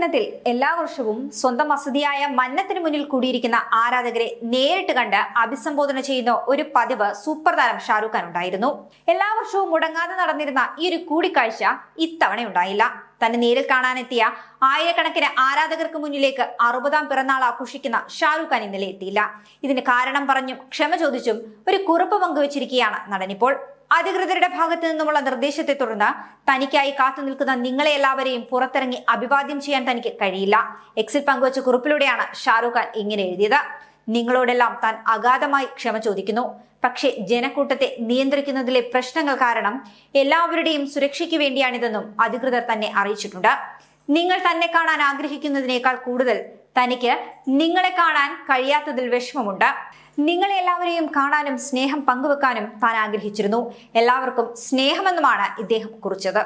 ദിനത്തിൽ എല്ലാ വർഷവും സ്വന്തം വസതിയായ മന്നത്തിന് മുന്നിൽ കൂടിയിരിക്കുന്ന ആരാധകരെ നേരിട്ട് കണ്ട് അഭിസംബോധന ചെയ്യുന്ന ഒരു പതിവ് സൂപ്പർ താരം ഷാരൂഖ് ഖാൻ ഉണ്ടായിരുന്നു. എല്ലാ വർഷവും മുടങ്ങാതെ നടന്നിരുന്ന ഈ ഒരു കൂടിക്കാഴ്ച ഇത്തവണ ഉണ്ടായില്ല. തന്നെ നേരിൽ കാണാനെത്തിയ ആയിരക്കണക്കിന് ആരാധകർക്ക് മുന്നിലേക്ക് 60ാം പിറന്നാൾ ആഘോഷിക്കുന്ന ഷാരൂഖ് ഖാൻ ഇന്നലെ എത്തിയില്ല. ഇതിന് കാരണം പറഞ്ഞും ക്ഷമ ചോദിച്ചും ഒരു കുറിപ്പ് പങ്കുവച്ചിരിക്കുകയാണ് നടനിപ്പോൾ. അധികൃതരുടെ ഭാഗത്തു നിന്നുമുള്ള നിർദ്ദേശത്തെ തുടർന്ന് തനിക്കായി കാത്തു നിൽക്കുന്ന നിങ്ങളെ എല്ലാവരെയും പുറത്തിറങ്ങി അഭിവാദ്യം ചെയ്യാൻ തനിക്ക് കഴിയില്ല. എക്സിൽ പങ്കുവച്ച കുറിപ്പിലൂടെയാണ് ഷാരൂഖ് ഖാൻ ഇങ്ങനെ എഴുതിയത്. നിങ്ങളോടെല്ലാം താൻ അഗാധമായി ക്ഷമ ചോദിക്കുന്നു. പക്ഷേ ജനക്കൂട്ടത്തെ നിയന്ത്രിക്കുന്നതിലെ പ്രശ്നങ്ങൾ കാരണം എല്ലാവരുടെയും സുരക്ഷയ്ക്ക് വേണ്ടിയാണിതെന്നും അധികൃതർ തന്നെ അറിയിച്ചിട്ടുണ്ട്. നിങ്ങൾ തന്നെ കാണാൻ ആഗ്രഹിക്കുന്നതിനേക്കാൾ കൂടുതൽ തനിക്ക് നിങ്ങളെ കാണാൻ കഴിയാത്തതിൽ വിഷമമുണ്ട്. നിങ്ങളെ എല്ലാവരെയും കാണാനും സ്നേഹം പങ്കുവെക്കാനും താൻ ആഗ്രഹിച്ചിരുന്നു. എല്ലാവർക്കും സ്നേഹമെന്നുമാണ് ഇദ്ദേഹം കുറിച്ചത്.